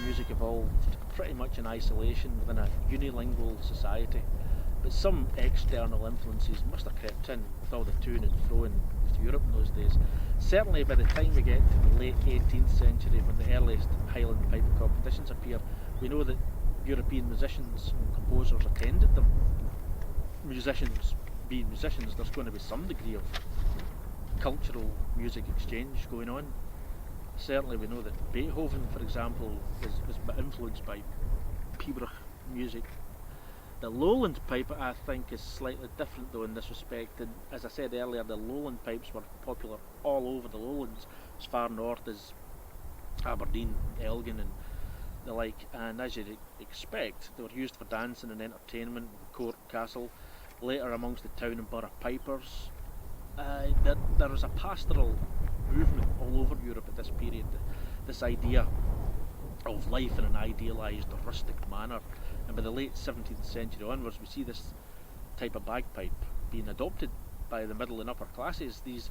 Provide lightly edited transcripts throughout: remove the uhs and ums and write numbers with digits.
music evolved pretty much in isolation within a unilingual society, but some external influences must have crept in with all the toing and froing with Europe in those days. Certainly by the time we get to the late 18th century, when the earliest Highland pipe competitions appear, we know that European musicians and composers attended them. Musicians being musicians, there's going to be some degree of cultural music exchange going on. Certainly we know that Beethoven, for example, was influenced by Pibroch music. The Lowland pipe, I think, is slightly different though in this respect, and as I said earlier, the Lowland pipes were popular all over the lowlands, as far north as Aberdeen, Elgin and the like, and as you'd expect, they were used for dancing and entertainment, court, castle, later amongst the town and borough pipers. There was a pastoral movement all over Europe at this period, this idea of life in an idealised rustic manner, and by the late 17th century onwards we see this type of bagpipe being adopted by the middle and upper classes, these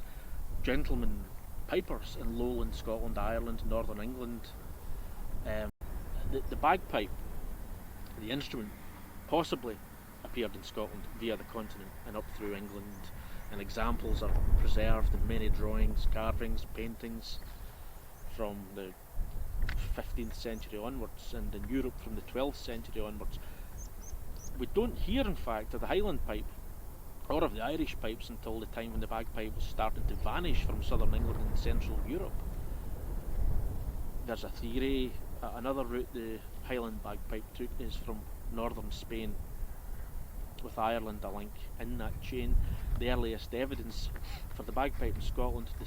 gentlemen pipers in lowland Scotland, Ireland, northern England. The bagpipe, the instrument, possibly appeared in Scotland via the continent and up through England, and examples are preserved in many drawings, carvings, paintings from the 15th century onwards, and in Europe from the 12th century onwards. We don't hear, in fact, of the Highland pipe or of the Irish pipes until the time when the bagpipe was starting to vanish from southern England and central Europe. There's a theory, another route the Highland bagpipe took is from northern Spain, with Ireland a link in that chain. The earliest evidence for the bagpipe in Scotland, the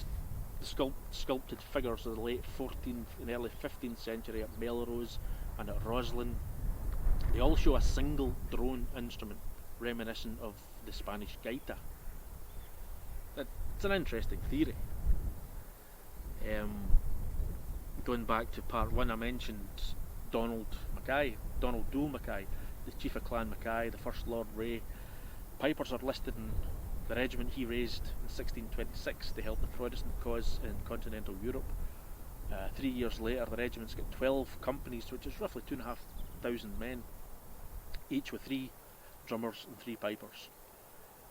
sculpted figures of the late 14th and early 15th century at Melrose and at Roslin, they all show a single drone instrument reminiscent of the Spanish gaita. It's an interesting theory. Going back to part one, I mentioned Donald Dhu Mackay, the chief of Clan Mackay, the first Lord Reay. Pipers are listed in the regiment he raised in 1626 to help the Protestant cause in continental Europe. 3 years later, the regiment's got 12 companies, which is roughly 2,500 men, each with 3 drummers and 3 pipers.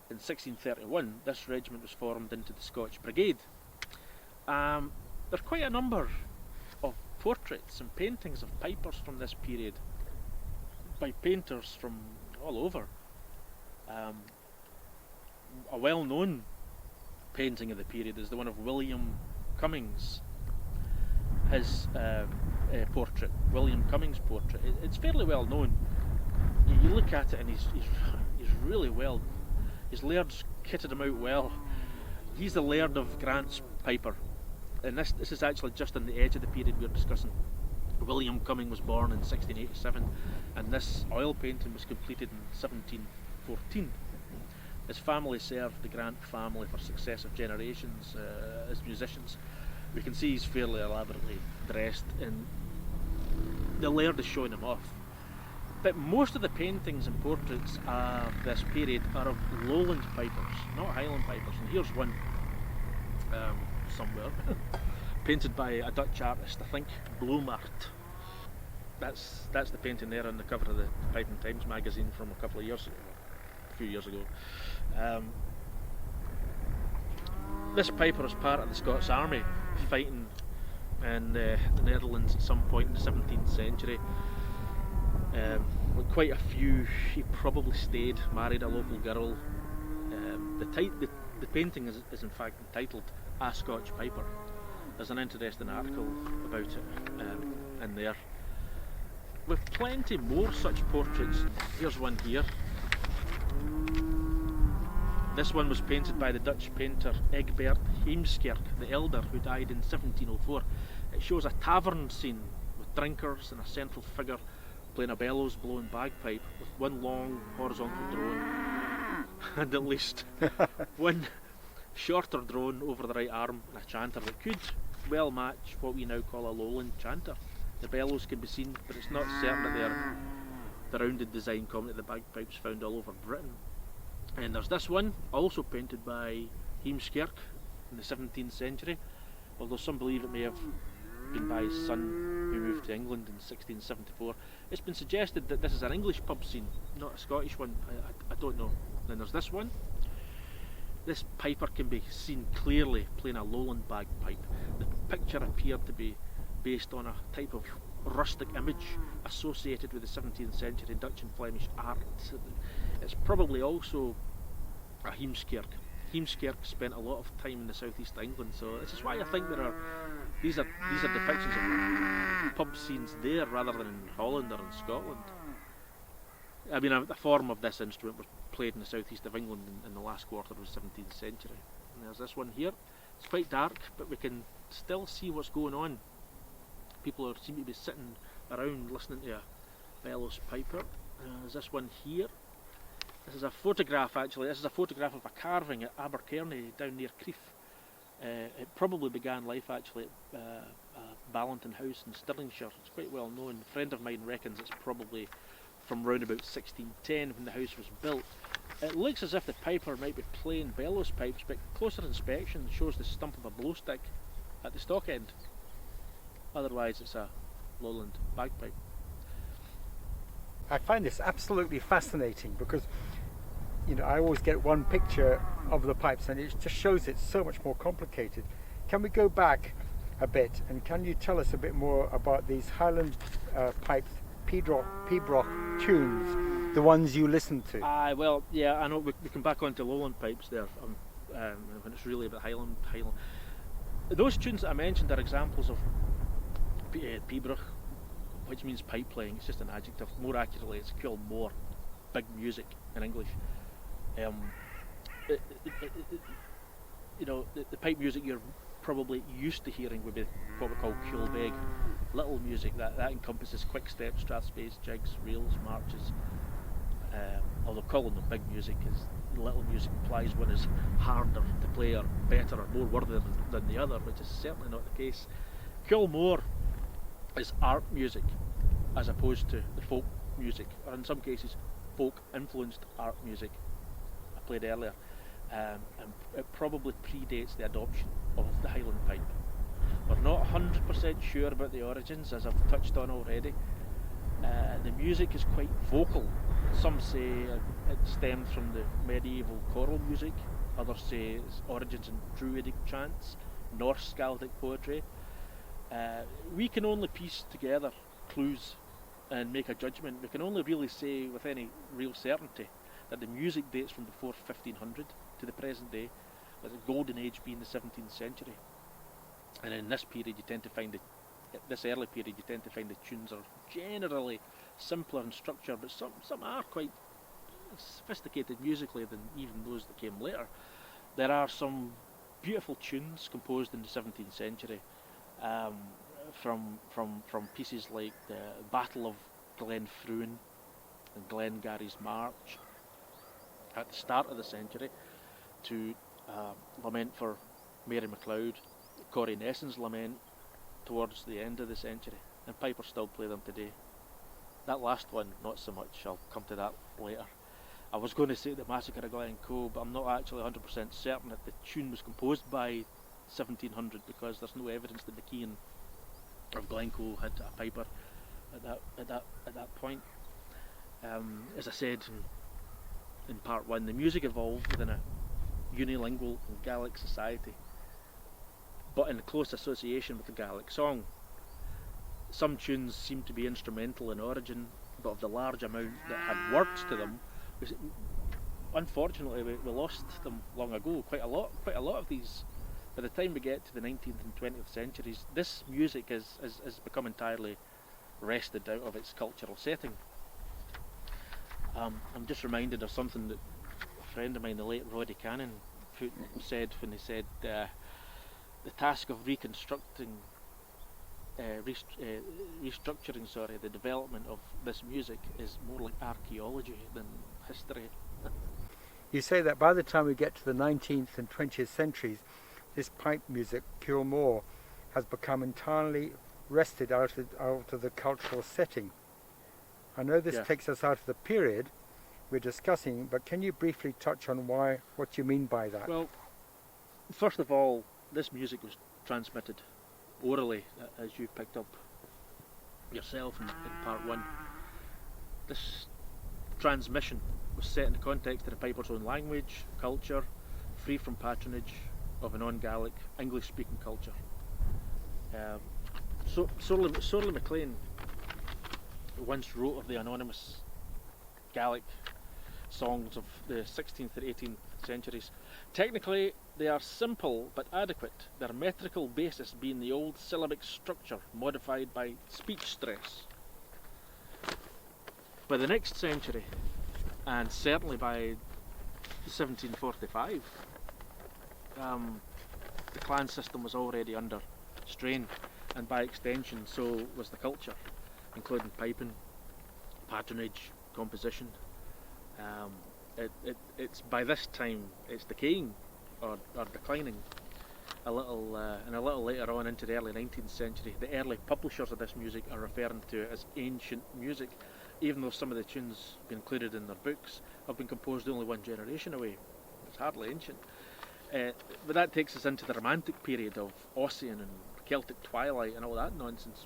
In 1631, this regiment was formed into the Scotch Brigade. There's quite a number of portraits and paintings of pipers from this period by painters from all over. A well-known painting of the period is the one of William Cummings. His portrait, William Cummings' portrait, it's fairly well known. You look at it and he's really well. His laird's kitted him out well. He's the Laird of Grant's piper, and this is actually just on the edge of the period we're discussing. William Cumming was born in 1687, and this oil painting was completed in 1714. His family served the Grant family for successive generations as musicians. We can see he's fairly elaborately dressed, and the Laird is showing him off. But most of the paintings and portraits of this period are of Lowland Pipers, not Highland Pipers. And here's one somewhere, painted by a Dutch artist, I think Blommaert. That's the painting there on the cover of the Piping Times magazine from a few years ago. This piper was part of the Scots Army fighting in the Netherlands at some point in the 17th century. With quite a few, he probably stayed, married a local girl. The painting is in fact entitled A Scotch Piper. There's an interesting article about it in there. With plenty more such portraits. Here's one here. This one was painted by the Dutch painter Egbert Heemskerk the Elder, who died in 1704. It shows a tavern scene with drinkers and a central figure playing a bellows blowing bagpipe with one long horizontal drone and at least one shorter drone over the right arm and a chanter that could well match what we now call a Lowland chanter. The bellows can be seen, but it's not certain that they're the rounded design common to the bagpipes found all over Britain. And there's this one, also painted by Heemskerk in the 17th century, although some believe it may have been by his son, who moved to England in 1674. It's been suggested that this is an English pub scene, not a Scottish one. I don't know. Then there's this one. This piper can be seen clearly playing a Lowland bagpipe. The picture appeared to be based on a type of rustic image associated with the 17th century Dutch and Flemish art. It's probably also a Heemskerk. Heemskerk spent a lot of time in the southeast of England, so this is why I think these are depictions of pub scenes there rather than in Holland or in Scotland. I mean, a form of this instrument was played in the southeast of England in the last quarter of the 17th century. And there's this one here. It's quite dark, but we can still see what's going on. People seem to be sitting around listening to a bellows piper. There's this one here. This is a photograph, actually. This is a photograph of a carving at Abercairnie down near Crieff. It probably began life actually at Ballanton House in Stirlingshire. It's quite well known. A friend of mine reckons it's probably from round about 1610 when the house was built. It looks as if the piper might be playing bellows pipes, but closer inspection shows the stump of a blow stick at the stock end. Otherwise it's a Lowland bagpipe. I find this absolutely fascinating because, you know, I always get one picture of the pipes and it just shows it's so much more complicated. Can we go back a bit and can you tell us a bit more about these Highland pipes, Pibroch tunes, the ones you listen to? Well, yeah, I know we come back onto Lowland pipes there when it's really about Highland. Those tunes that I mentioned are examples of Pibroch, which means pipe playing. It's just an adjective. More accurately, it's Ceol, big music in English. You know, the pipe music you're probably used to hearing would be what we call Ceol beg, little music that encompasses quick steps, strathspeys, jigs, reels, marches. Although calling them big music is little music implies one is harder to play or better or more worthy than the other, which is certainly not the case. Ceol is art music as opposed to the folk music, or in some cases folk influenced art music I played earlier, and it probably predates the adoption of the Highland pipe. We're not 100% sure about the origins, as I've touched on already. The music is quite vocal. Some say it stems from the medieval choral music, others say its origins in druidic chants, Norse Gaelic poetry. We can only piece together clues and make a judgment. We can only really say with any real certainty that the music dates from before 1500 to the present day, with the golden age being the 17th century. And in this period, this early period, you tend to find the tunes are generally simpler in structure, but some are quite sophisticated musically than even those that came later. There are some beautiful tunes composed in the 17th century. From pieces like the Battle of Glenfruin and Glengarry's March at the start of the century, to Lament for Mary MacLeod, Corrienessan's Lament towards the end of the century, and pipers still play them today. That last one, not so much. I'll come to that later. I was going to say the Massacre of Glencoe, but I'm not actually 100% certain that the tune was composed by 1700 because there's no evidence that McKay of Glencoe had a piper at that point. As I said in part one, the music evolved within a unilingual and Gaelic society, but in close association with the Gaelic song. Some tunes seem to be instrumental in origin, but of the large amount that had words to them, unfortunately we lost them long ago. Quite a lot of these. By the time we get to the 19th and 20th centuries, this music has become entirely wrested out of its cultural setting. I'm just reminded of something that a friend of mine, the late Roddy Cannon, said when he said the task of restructuring the development of this music is more like archaeology than history. You say that by the time we get to the 19th and 20th centuries, this pipe music, Ceol, has become entirely wrested out of the cultural setting. I know this takes us out of the period we're discussing, but can you briefly touch on what you mean by that? Well, first of all, this music was transmitted orally, as you picked up yourself in part one. This transmission was set in the context of the Piper's own language, culture, free from patronage of a non-Gaelic, English-speaking culture. Sorley MacLean once wrote of the anonymous Gaelic songs of the 16th and 18th centuries. Technically, they are simple but adequate, their metrical basis being the old syllabic structure modified by speech stress. By the next century, and certainly by 1745, the clan system was already under strain, and by extension so was the culture, including piping, patronage, composition. It's by this time it's decaying or declining a little, and a little later on into the early 19th century. The early publishers of this music are referring to it as ancient music, even though some of the tunes included in their books have been composed only one generation away. It's hardly ancient. But that takes us into the Romantic period of Essain and Celtic twilight and all that nonsense.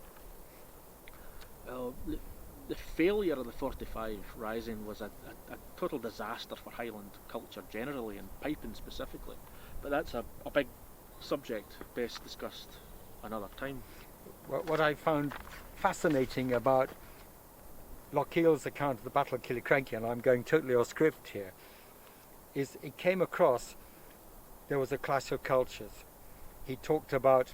The failure of the 45 Rising was a total disaster for Highland culture generally and piping specifically. But that's a big subject best discussed another time. What I found fascinating about Lochiel's account of the Battle of Killiecrankie, and I'm going totally off script here, is it came across there was a clash of cultures. He talked about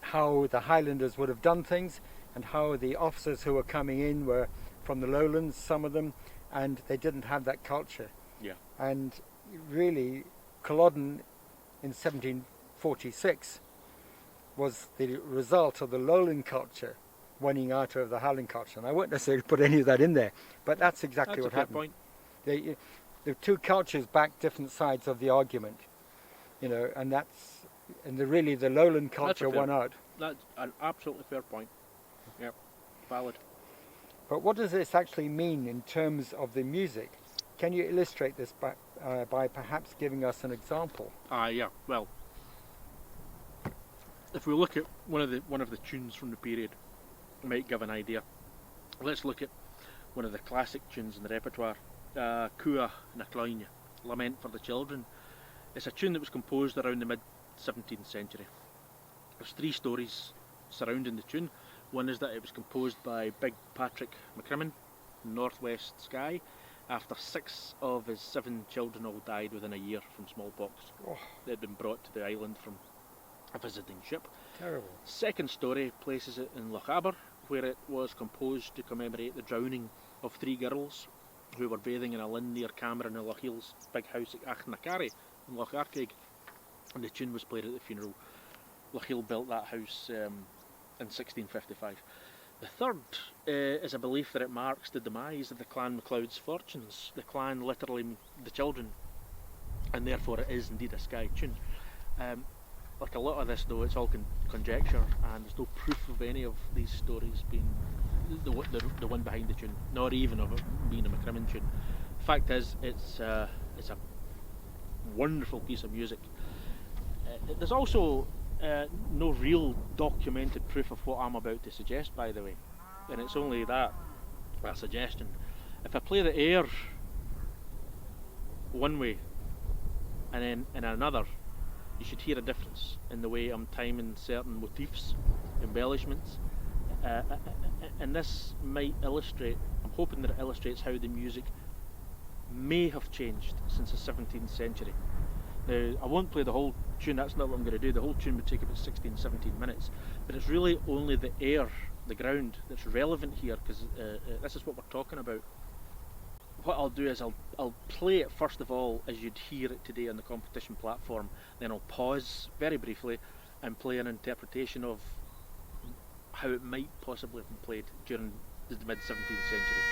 how the Highlanders would have done things and how the officers who were coming in were from the Lowlands, some of them, and they didn't have that culture. Yeah. And really, Culloden in 1746 was the result of the Lowland culture winning out of the Highland culture. And I won't necessarily put any of that in there, but that's exactly what happened. The two cultures back different sides of the argument, you know, and really the Lowland culture won out. That's an absolutely fair point. Yep, valid. But what does this actually mean in terms of the music? Can you illustrate this by perhaps giving us an example? Yeah. Well, if we look at one of the tunes from the period, it might give an idea. Let's look at one of the classic tunes in the repertoire, Cua na Cloine, Lament for the Children. It's a tune that was composed around the mid-17th century. There's three stories surrounding the tune. One is that it was composed by Big Patrick McCrimmon in northwest Skye after 6 of his 7 children all died within a year from smallpox. Oh. They had been brought to the island from a visiting ship. Terrible. Second story places it in Lochaber, where it was composed to commemorate the drowning of 3 girls who were bathing in a linn near Cameron and Lochiel's big house at Achnacari in Loch Arkaig, and the tune was played at the funeral. Lochiel built that house in 1655. The third is a belief that it marks the demise of the Clan MacLeod's fortunes. The clan literally the children, and therefore it is indeed a Skye tune. Like a lot of this though, it's all conjecture, and there's no proof of any of these stories being the one behind the tune, nor even of it being a McCrimmon tune. Fact is, it's a wonderful piece of music. There's also no real documented proof of what I'm about to suggest, by the way, and it's only that suggestion. If I play the air one way and then in another, you should hear a difference in the way I'm timing certain motifs, embellishments, and this might illustrate, I'm hoping that it illustrates how the music may have changed since the 17th century. Now, I won't play the whole tune, that's not what I'm going to do. The whole tune would take about 16-17 minutes, but it's really only the air, the ground, that's relevant here, because this is what we're talking about. What I'll do is I'll play it first of all as you'd hear it today on the competition platform, then I'll pause very briefly and play an interpretation of how it might possibly have been played during the mid-17th century.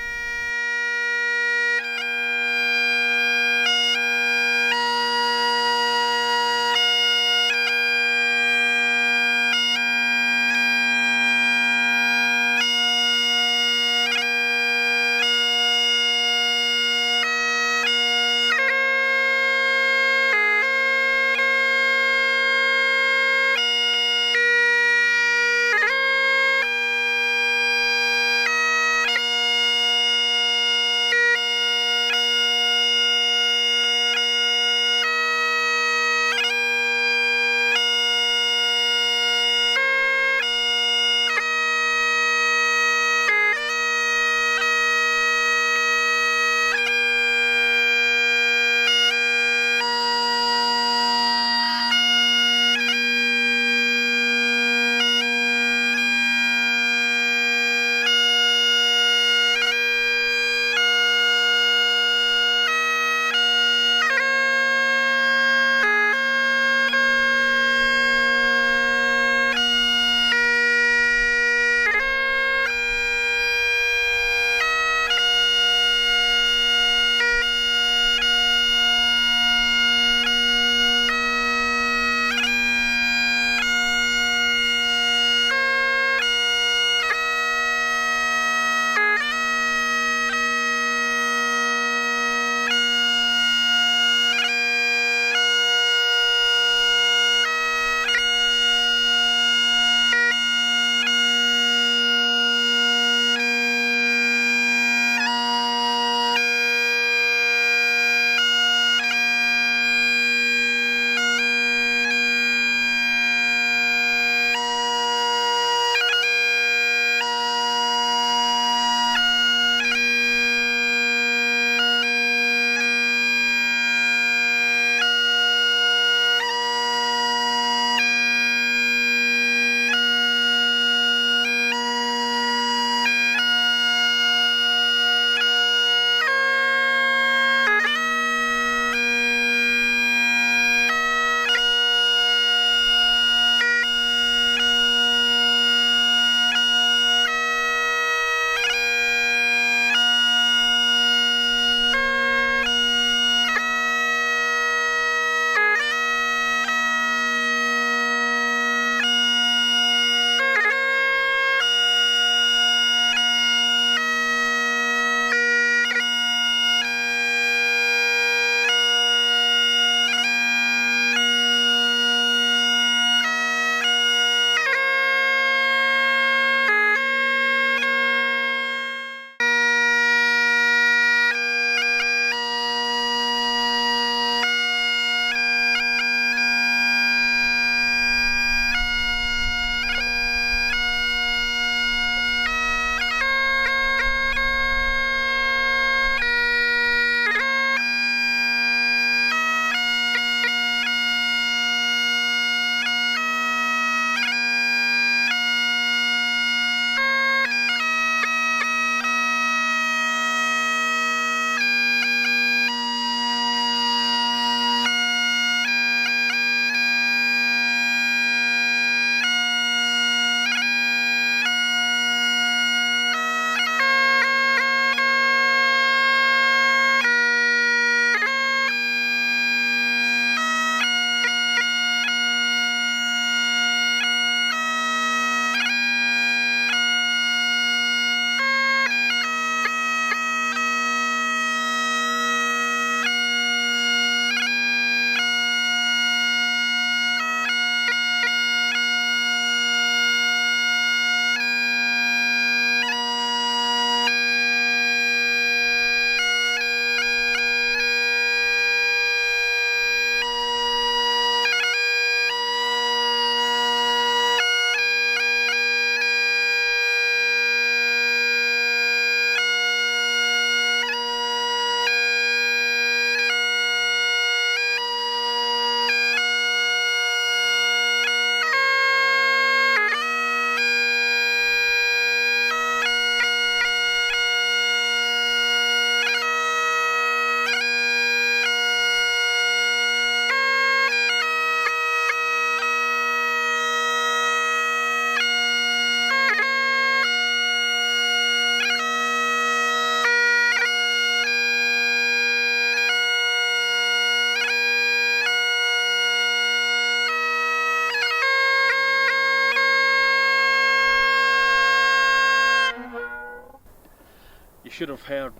you should have heard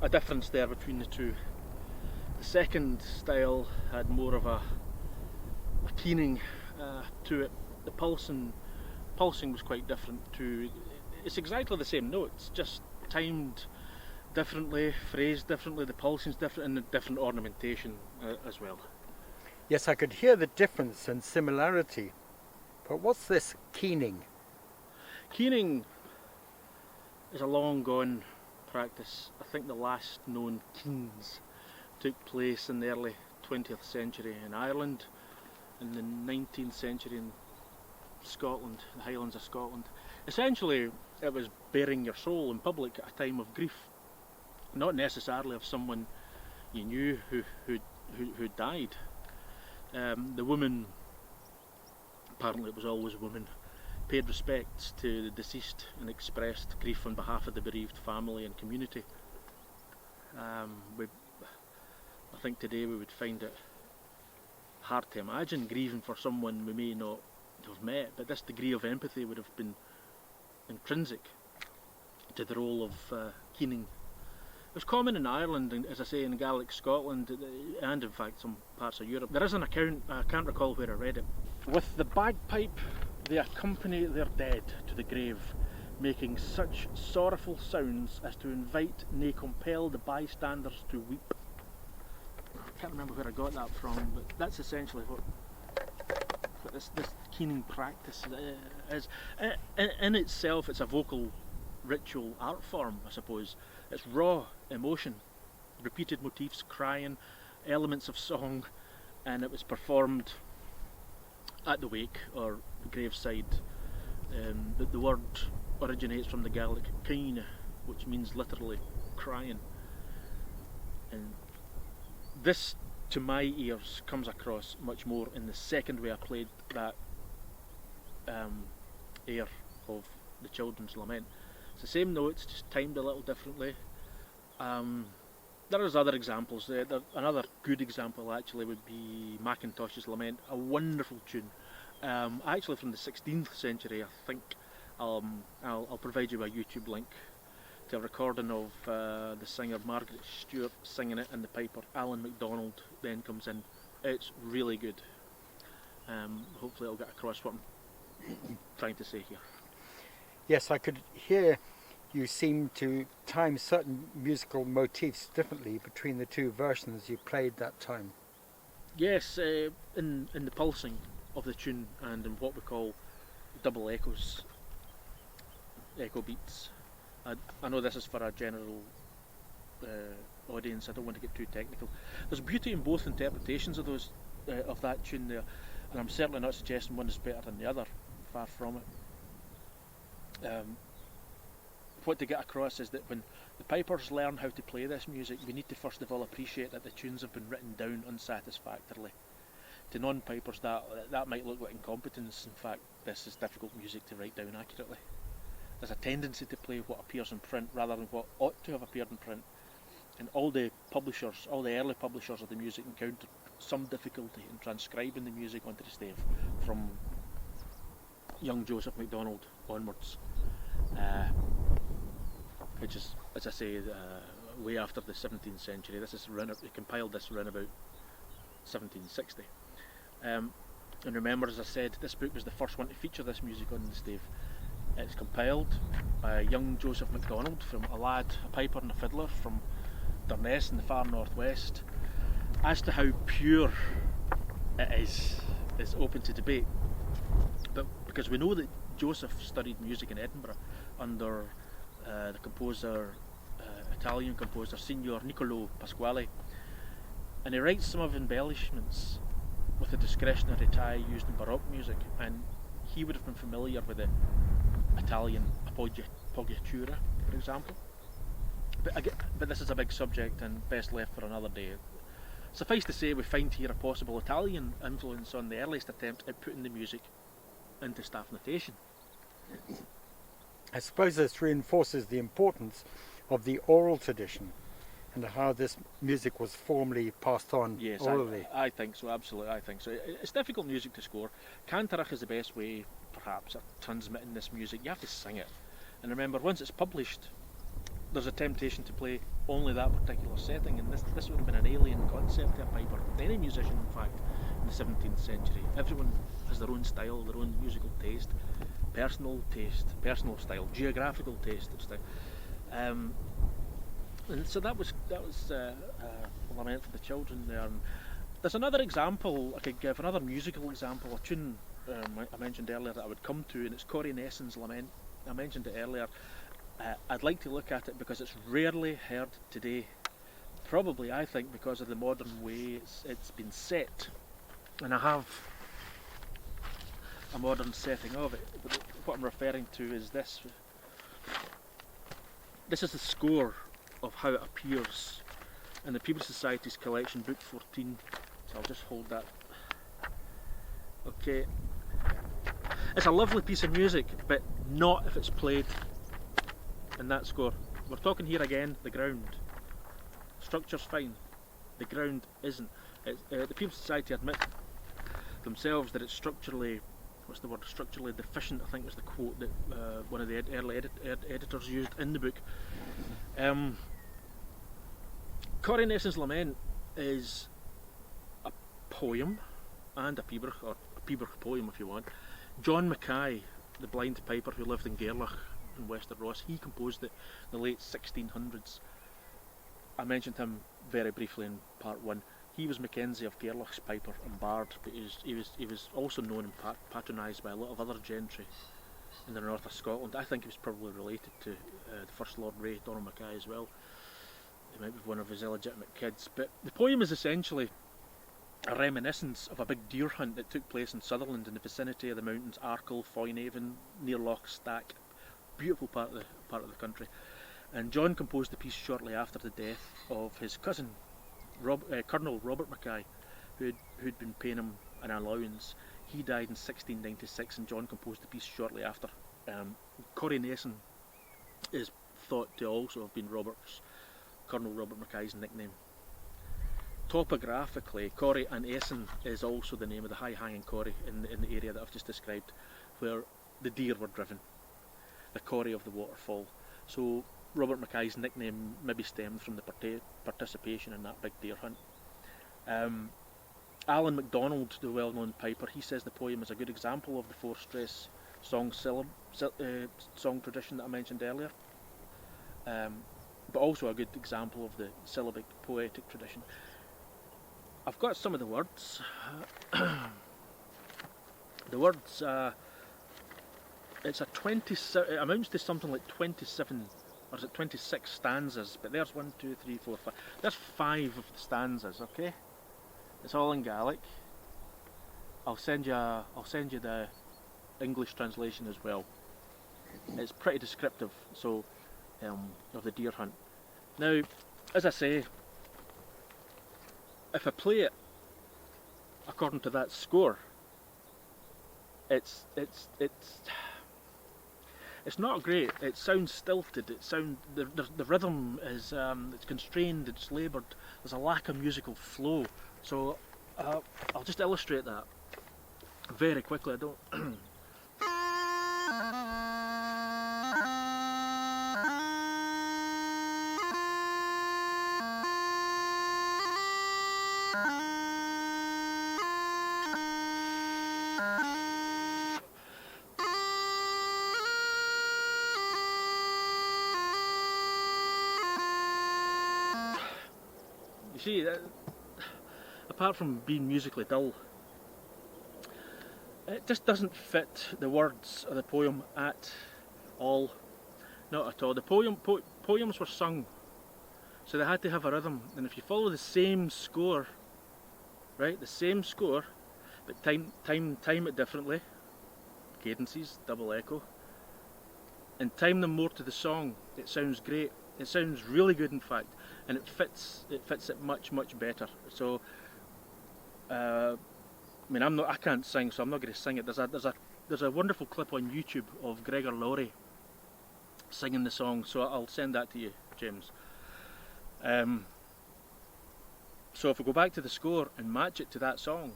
a difference there between the two. The second style had more of a keening to it. The pulsing was quite different too. It's exactly the same notes, just timed differently, phrased differently, the pulsing's different, and the different ornamentation as well. Yes, I could hear the difference and similarity, but what's this keening? Keening is a long gone practice. I think the last known keens took place in the early 20th century in Ireland, in the 19th century in Scotland, the Highlands of Scotland. Essentially, it was baring your soul in public at a time of grief, not necessarily of someone you knew who died. The woman, apparently it was always women, paid respects to the deceased and expressed grief on behalf of the bereaved family and community. I think today we would find it hard to imagine grieving for someone we may not have met, but this degree of empathy would have been intrinsic to the role of keening. It was common in Ireland, and as I say, in Gaelic Scotland, and in fact some parts of Europe. There is an account, I can't recall where I read it. With the bagpipe, they accompany their dead to the grave, making such sorrowful sounds as to invite, nay compel the bystanders to weep. I can't remember where I got that from, but that's essentially what this keening practice is. In itself, it's a vocal ritual art form, I suppose. It's raw emotion, repeated motifs, crying, elements of song, and it was performed at the wake or the graveside. The word originates from the Gaelic Curnha, which means literally crying. And this, to my ears, comes across much more in the second way I played that air of the children's lament. It's the same notes, just timed a little differently. There is other examples. Another good example actually would be Macintosh's Lament, a wonderful tune. Actually from the 16th century, I think. I'll provide you a YouTube link to a recording of the singer Margaret Stewart singing it, and the piper Alan MacDonald then comes in. It's really good. Hopefully I'll get across what I'm trying to say here. Yes, I could hear you seem to time certain musical motifs differently between the two versions you played that time. Yes, in the pulsing of the tune and in what we call double echoes, echo beats. I know this is for a general audience, I don't want to get too technical. There's beauty in both interpretations of those of that tune there, and I'm certainly not suggesting one is better than the other, far from it. What to get across is that when the pipers learn how to play this music, we need to first of all appreciate that the tunes have been written down unsatisfactorily. To non-pipers that might look like incompetence. In fact, this is difficult music to write down accurately. There's a tendency to play what appears in print rather than what ought to have appeared in print. And all the early publishers of the music encountered some difficulty in transcribing the music onto the stave from young Joseph MacDonald onwards. Which is, as I say, way after the 17th century. They compiled this around about 1760. And remember, as I said, this book was the first one to feature this music on the stave. It's compiled by young Joseph MacDonald, from a piper and a fiddler from Durness in the far northwest. As to how pure it is open to debate. But because we know that Joseph studied music in Edinburgh under the composer, Italian composer Signor Niccolo Pasquale, and he writes some of embellishments with the discretionary tie used in Baroque music, and he would have been familiar with the Italian appoggiatura, for example. But this is a big subject and best left for another day. Suffice to say, we find here a possible Italian influence on the earliest attempt at putting the music into staff notation. I suppose this reinforces the importance of the oral tradition and how this music was formally passed on orally. I think so, absolutely, I think so. It's difficult music to score. Chanter is the best way, perhaps, of transmitting this music. You have to sing it. And remember, once it's published, there's a temptation to play only that particular setting, and this would have been an alien concept to a piper, to any musician in fact, in the 17th century. Everyone has their own style, their own musical taste, personal style, geographical taste and style. And so that was Lament for the Children there. And there's another example I could give, another musical example, a tune I mentioned earlier that I would come to, and it's Corrienessan's Lament. I mentioned it earlier. I'd like to look at it because it's rarely heard today. Probably, I think, because of the modern way it's been set. And I have a modern setting of it. But what I'm referring to is this. This is the score of how it appears in the Pibroch Society's collection, book 14. So I'll just hold that. Okay. It's a lovely piece of music, but not if it's played in that score. We're talking here again, the ground. Structure's fine, the ground isn't. The Pibroch Society admit themselves that it's structurally, structurally deficient, I think was the quote that one of the early editors used in the book. Corrienessan's Lament is a poem and a Pibroch, or a Pibroch poem if you want. John McKay, the blind piper who lived in Gaerloch in Wester Ross, he composed it in the late 1600s. I mentioned him very briefly in part 1. He was Mackenzie of Gaerloch's piper and bard, but he was also known and patronised by a lot of other gentry in the north of Scotland. I think he was probably related to the First Lord Ray, Donald Mackay as well. He might be one of his illegitimate kids. But the poem is essentially a reminiscence of a big deer hunt that took place in Sutherland in the vicinity of the mountains Arkle, Foynehaven, near Loch Stack. Beautiful part of the country. And John composed the piece shortly after the death of his cousin, Colonel Robert Mackay, who'd been paying him an allowance. He died in 1696, and John composed the piece shortly after. Corrienessan is thought to also have been Colonel Robert Mackay's nickname. Topographically, Corrie and Essain is also the name of the high-hanging corrie in the area that I've just described, where the deer were driven, the corrie of the waterfall. So Robert Mackay's nickname maybe stemmed from the participation in that big deer hunt. Alan MacDonald, the well-known piper, he says the poem is a good example of the four-stress song tradition that I mentioned earlier, but also a good example of the syllabic poetic tradition. I've got some of the words. The words, it's a 27, it amounts to something like 27, or is it 26 stanzas, but there's 1, 2, 3, 4, 5, there's 5 of the stanzas, okay? It's all in Gaelic. I'll send you the English translation as well. It's pretty descriptive, so of the deer hunt. Now, as I say, if I play it according to that score, it's not great. It sounds stilted. The rhythm is it's constrained. It's laboured. There's a lack of musical flow. So I'll just illustrate that very quickly. I don't. You see, apart from being musically dull, it just doesn't fit the words of the poem at all. Not at all. The poems were sung, so they had to have a rhythm. And if you follow the same score, right, the same score, but time it differently, cadences, double echo, and time them more to the song, it sounds great. It sounds really good, in fact, and it fits it much better. So, I mean, I can't sing, so I'm not going to sing it. There's a wonderful clip on YouTube of Gregor Laurie singing the song, so I'll send that to you, James. So if we go back to the score and match it to that song,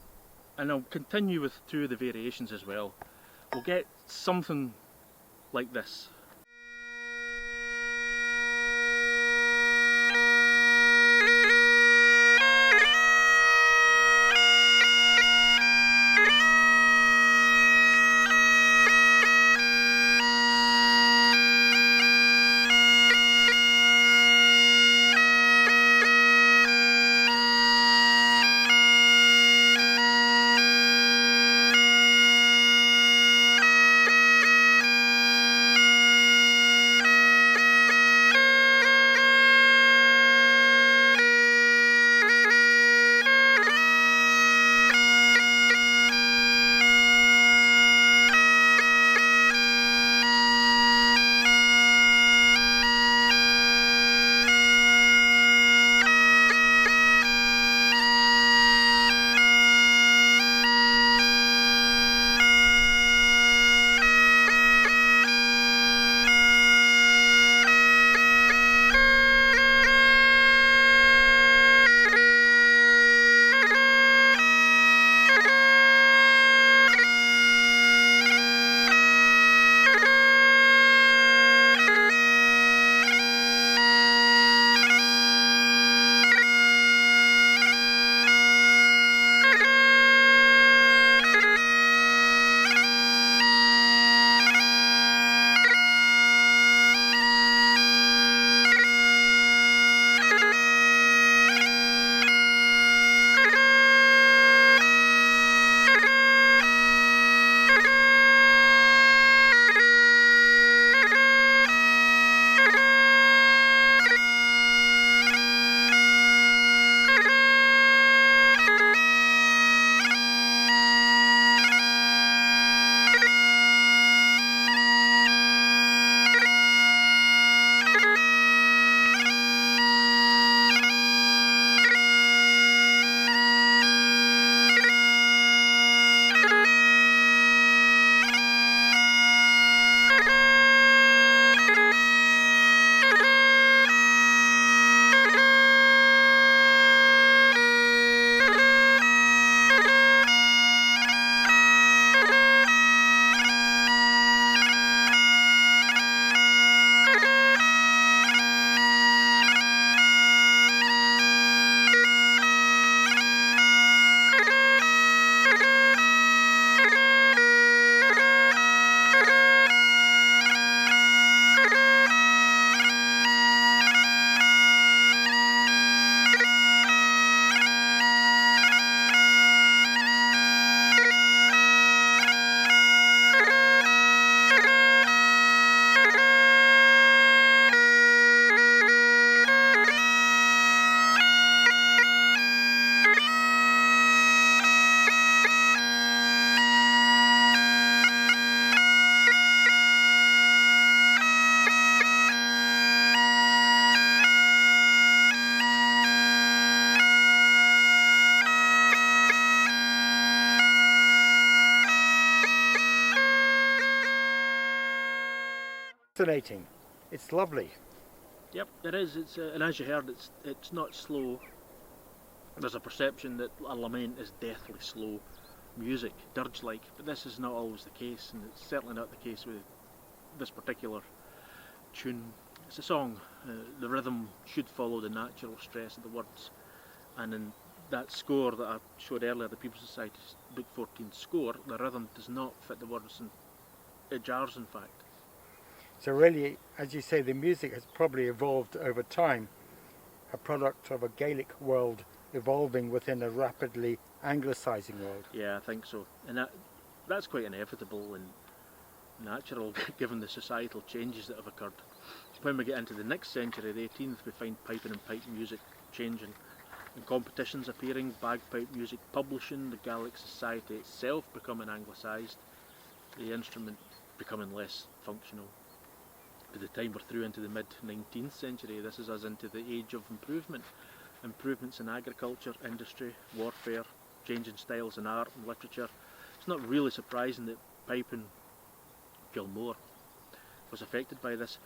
and I'll continue with 2 of the variations as well, we'll get something like this. fascinating. It's lovely. Yep, it is. It's and as you heard, it's not slow. There's a perception that a lament is deathly slow music, dirge-like, but this is not always the case, and it's certainly not the case with this particular tune. It's a song. The rhythm should follow the natural stress of the words, and in that score that I showed earlier, the People's Society's Book 14 score, the rhythm does not fit the words, and it jars, in fact. So really, as you say, the music has probably evolved over time, a product of a Gaelic world evolving within a rapidly anglicising world. Yeah, I think so, and that's quite inevitable and natural given the societal changes that have occurred. When we get into the next century, the 18th, we find piping and pipe music changing, and competitions appearing, bagpipe music publishing, the Gaelic society itself becoming anglicised, the instrument becoming less functional. By the time we're through into the mid-19th century, this is us into the age of improvement. Improvements in agriculture, industry, warfare, changing styles in art and literature. It's not really surprising that piping Gilmore was affected by this.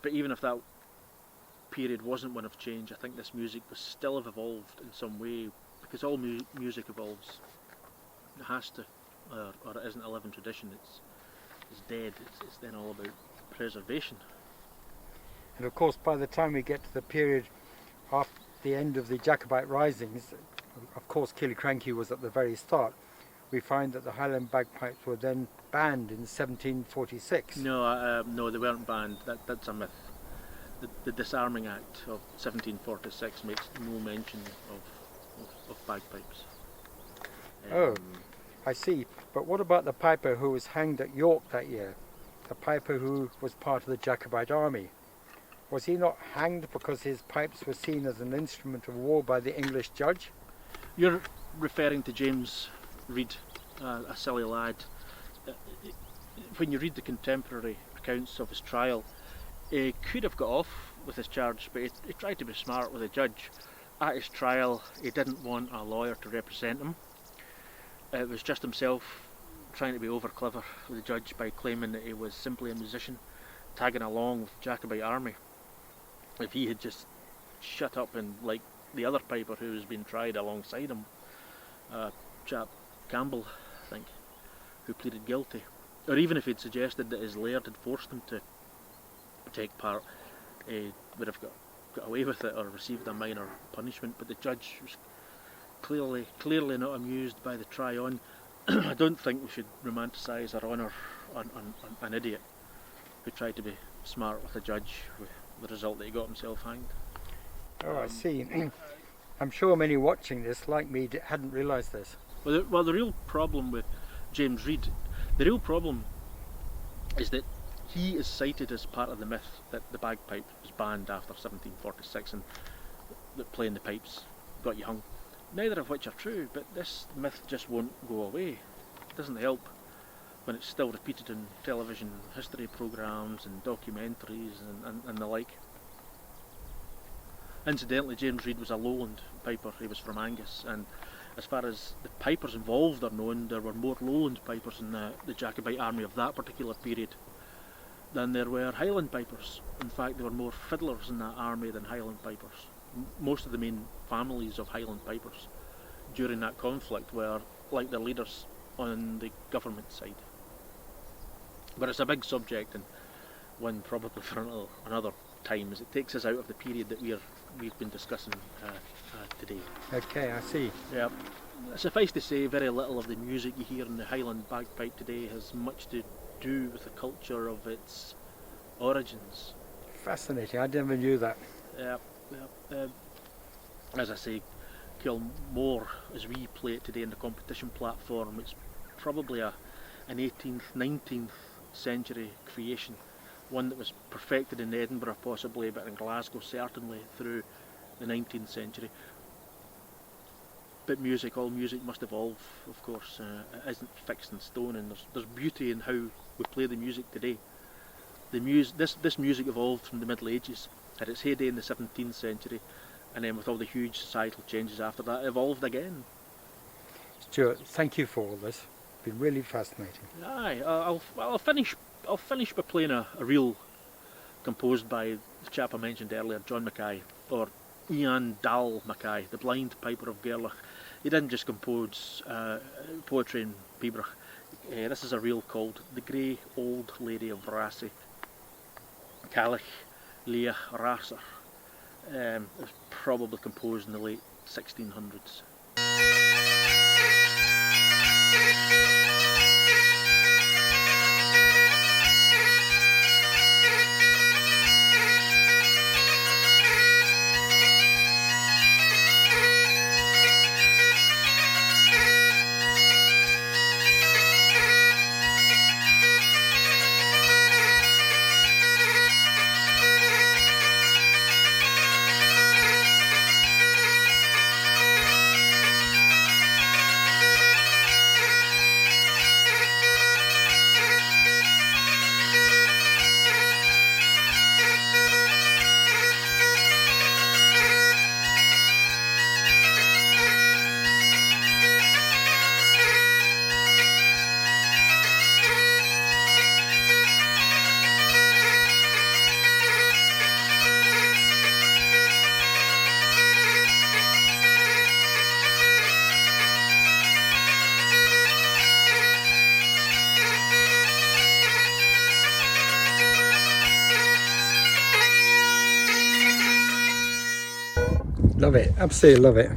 But even if that period wasn't one of change, I think this music was still have evolved in some way, because all music evolves. It has to, or it isn't a living tradition. It's dead. It's then all about preservation. And of course, by the time we get to the period after the end of the Jacobite risings, of course Killiecrankie was at the very start, we find that the Highland Bagpipes were then banned in 1746. No, they weren't banned. That's a myth. The Disarming Act of 1746 makes no mention of bagpipes. Oh, I see. But what about the piper who was hanged at York that year? The piper who was part of the Jacobite army. Was he not hanged because his pipes were seen as an instrument of war by the English judge? You're referring to James Reid, a silly lad. When you read the contemporary accounts of his trial, he could have got off with his charge, but he tried to be smart with the judge. At his trial, he didn't want a lawyer to represent him. It was just himself trying to be over clever with the judge by claiming that he was simply a musician tagging along with the Jacobite army. If he had just shut up and, like the other piper who was being tried alongside him, chap Campbell, I think, who pleaded guilty, or even if he'd suggested that his laird had forced him to take part, he would have got away with it or received a minor punishment. But the judge was clearly not amused by the try-on. I don't think we should romanticise or honour an idiot who tried to be smart with a judge, with the result that he got himself hanged. Oh, I see. I'm sure many watching this, like me, hadn't realised this. Well, the real problem with James Reid, the real problem is that he is cited as part of the myth that the bagpipe was banned after 1746 and that playing the pipes got you hung. Neither of which are true, but this myth just won't go away. It doesn't help when it's still repeated in television history programmes and documentaries and the like. Incidentally, James Reid was a Lowland Piper. He was from Angus, and as far as the pipers involved are known, there were more Lowland Pipers in the Jacobite army of that particular period than there were Highland Pipers. In fact, there were more fiddlers in that army than Highland Pipers. Most of the main families of Highland Pipers during that conflict were like their leaders on the government side. But it's a big subject, and one probably for another time, as it takes us out of the period that we've been discussing today. Okay, I see. Yeah. Suffice to say, very little of the music you hear in the Highland Bagpipe today has much to do with the culture of its origins. Fascinating, I never knew that. Yeah. As I say, Gilmore, as we play it today in the competition platform, it's probably an 18th, 19th century creation, one that was perfected in Edinburgh possibly, but in Glasgow certainly through the 19th century. But all music must evolve, of course. It isn't fixed in stone, and there's beauty in how we play the music today. This music evolved from the Middle Ages, had its heyday in the 17th century, and then with all the huge societal changes after that, evolved again. Stuart, thank you for all this. It's been really fascinating. Aye, I'll finish I'll finish by playing a reel composed by the chap I mentioned earlier, John McKay, or Ian Dal McKay, the blind piper of Gaerloch. He didn't just compose poetry in Pibroch. This is a reel called The Grey Old Lady of Rothesay, Gaelic Leah Rasser. It was probably composed in the late 1600s. Love it, absolutely love it.